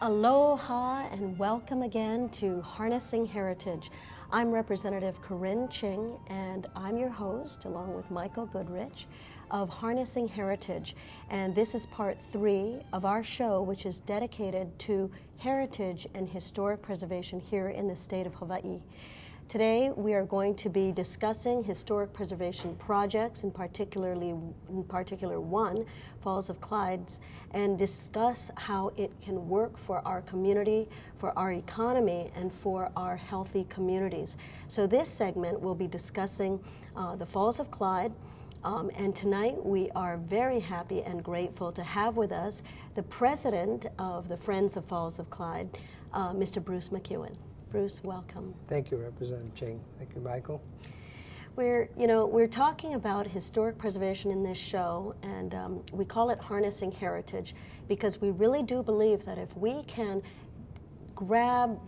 Aloha and welcome again to Harnessing Heritage. I'm Representative Corinne Ching and I'm your host along with Michael Goodrich of Harnessing Heritage, and this is part 3 of our show, which is dedicated to heritage and historic preservation here in the state of Hawaii. Today we are going to be discussing historic preservation projects, in particular one, Falls of Clyde, and discuss how it can work for our community, for our economy, and for our healthy communities. So this segment will be discussing the Falls of Clyde, and tonight we are very happy and grateful to have with us the president of the Friends of Falls of Clyde, Mr. Bruce McEwan. Bruce, welcome. Thank you, Representative Ching. Thank you, Michael. We're talking about historic preservation in this show, and we call it Harnessing Heritage because we really do believe that if we can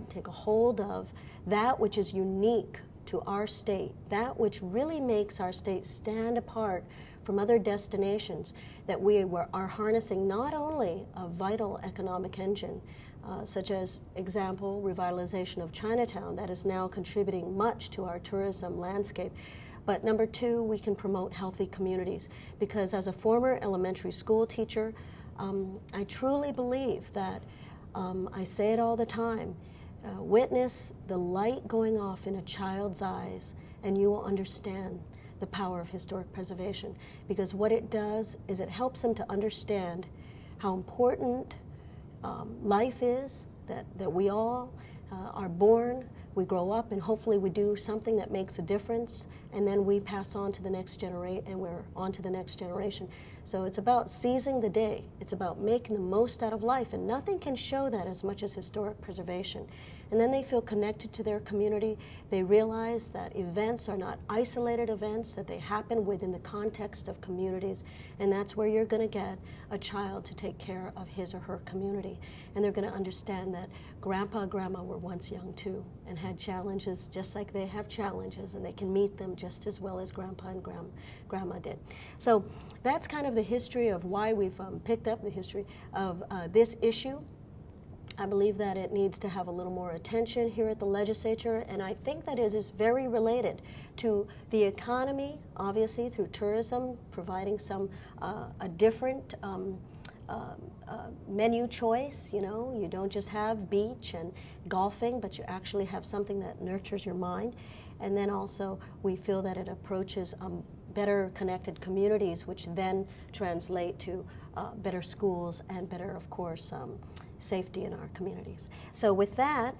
take a hold of that which is unique to our state, that which really makes our state stand apart from other destinations, that we are harnessing not only a vital economic engine, such as, example, revitalization of Chinatown, that is now contributing much to our tourism landscape. But number 2, we can promote healthy communities, because as a former elementary school teacher, I truly believe that, I say it all the time, witness the light going off in a child's eyes and you will understand the power of historic preservation, because what it does is it helps them to understand how important life is, that we all are born, we grow up, and hopefully we do something that makes a difference, and then we pass on to the next generation, and we're on to the next generation. So it's about seizing the day. It's about making the most out of life, and nothing can show that as much as historic preservation. And then they feel connected to their community. They realize that events are not isolated events, that they happen within the context of communities, and that's where you're going to get a child to take care of his or her community. And they're going to understand that Grandpa and Grandma were once young too, and had challenges just like they have challenges, and they can meet them just as well as Grandpa and Grandma did. So that's kind of the history of why we've picked up the history of this issue. I believe that it needs to have a little more attention here at the legislature, and I think that it is very related to the economy, obviously through tourism, providing some a different menu choice. You know, you don't just have beach and golfing, but you actually have something that nurtures your mind. And then also we feel that it approaches better connected communities, which then translate to better schools and better, of course, safety in our communities. So with that,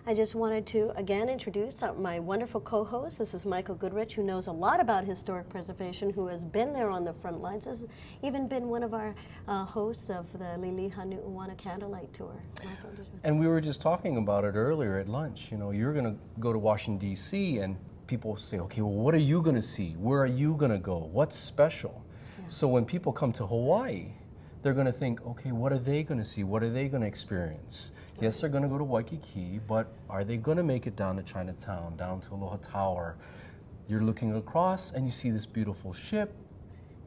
I just wanted to again introduce my wonderful co-host. This is Michael Goodrich, who knows a lot about historic preservation, who has been there on the front lines, has even been one of our hosts of the Liliha Nu'uwana Candlelight Tour. Michael, and we were just talking about it earlier at lunch. You know, you're going to go to Washington, D.C., and people say, okay, well, what are you going to see? Where are you going to go? What's special? Yeah. So when people come to Hawaii, they're going to think, okay, what are they going to see? What are they going to experience? Right. Yes, they're going to go to Waikiki, but are they going to make it down to Chinatown, down to Aloha Tower? You're looking across and you see this beautiful ship.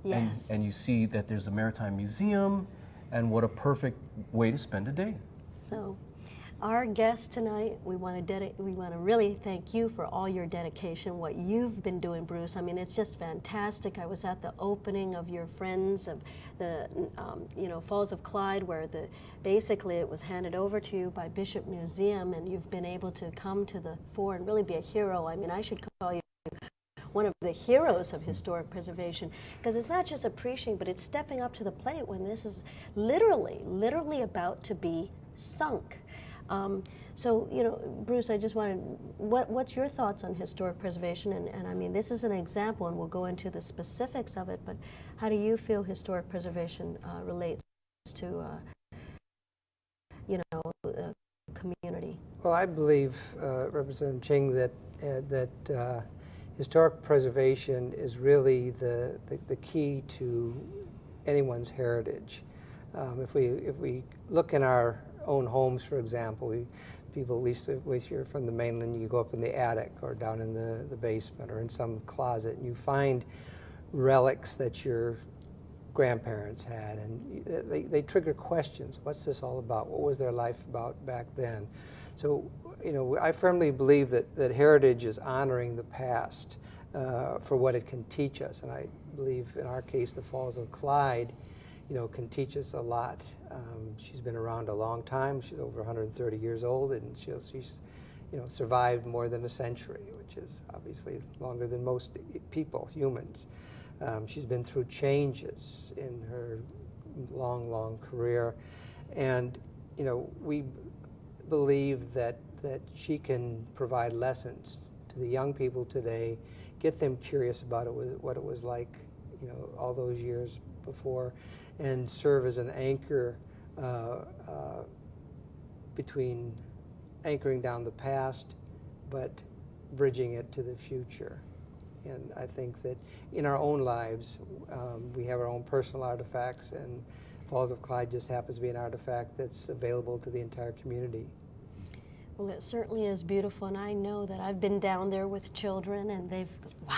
Yes. And you see that there's a maritime museum, and what a perfect way to spend a day. So our guest tonight, we want to really thank you for all your dedication, what you've been doing, Bruce. I mean, it's just fantastic. I was at the opening of your Friends of the Falls of Clyde, where basically it was handed over to you by Bishop Museum, and you've been able to come to the fore and really be a hero. I mean, I should call you one of the heroes of historic preservation, because it's not just appreciating, but it's stepping up to the plate when this is literally about to be sunk. So, you know, Bruce, I just wanted, what's your thoughts on historic preservation? And I mean, this is an example, and we'll go into the specifics of it, but how do you feel historic preservation relates to, the community? Well, I believe, Representative Ching, that historic preservation is really the key to anyone's heritage. If we look in our own homes, for example, people, at least if you're from the mainland, you go up in the attic or down in the basement or in some closet, and you find relics that you're grandparents had, and they trigger questions. What's this all about? What was their life about back then? So, you know, I firmly believe that heritage is honoring the past for what it can teach us, and I believe in our case the Falls of Clyde, you know, can teach us a lot. She's been around a long time. She's over 130 years old, and she's you know, survived more than a century, which is obviously longer than most people, humans. She's been through changes in her long career, and you know, we believe that she can provide lessons to the young people today, get them curious about what it was like, you know, all those years before, and serve as an anchor between anchoring down the past, but bridging it to the future. And I think that in our own lives, we have our own personal artifacts, and Falls of Clyde just happens to be an artifact that's available to the entire community. Well, it certainly is beautiful, and I know that I've been down there with children, and they've, wow,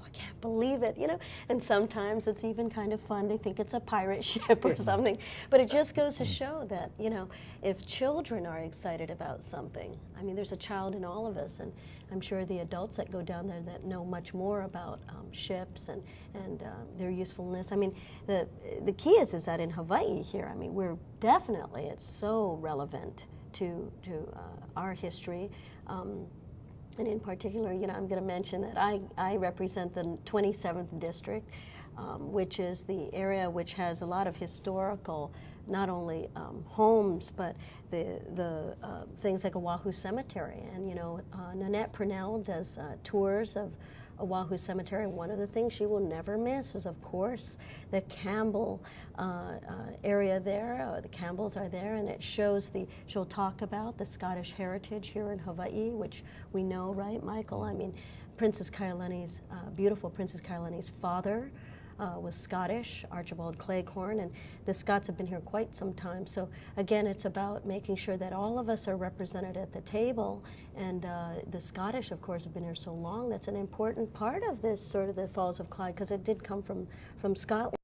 I can't believe it, you know. And sometimes it's even kind of fun. They think it's a pirate ship or something. But it just goes to show that, you know, if children are excited about something, I mean, there's a child in all of us, and I'm sure the adults that go down there that know much more about ships and their usefulness. I mean, the key is that in Hawaii here, I mean, we're definitely, it's so relevant to our history. And in particular, you know, I'm going to mention that I represent the 27th District, which is the area which has a lot of historical, not only homes, but the things like Oahu Cemetery. And, you know, Nanette Purnell does tours of Oahu Cemetery. One of the things she will never miss is, of course, the Campbell area there. The Campbells are there, and it shows she'll talk about the Scottish heritage here in Hawaii, which we know, right, Michael? I mean, Princess Kailani's, beautiful Princess Kailani's father was Scottish, Archibald Cleghorn, and the Scots have been here quite some time. So again, it's about making sure that all of us are represented at the table, and the Scottish, of course, have been here so long. That's an important part of this, sort of the Falls of Clyde, because it did come from Scotland.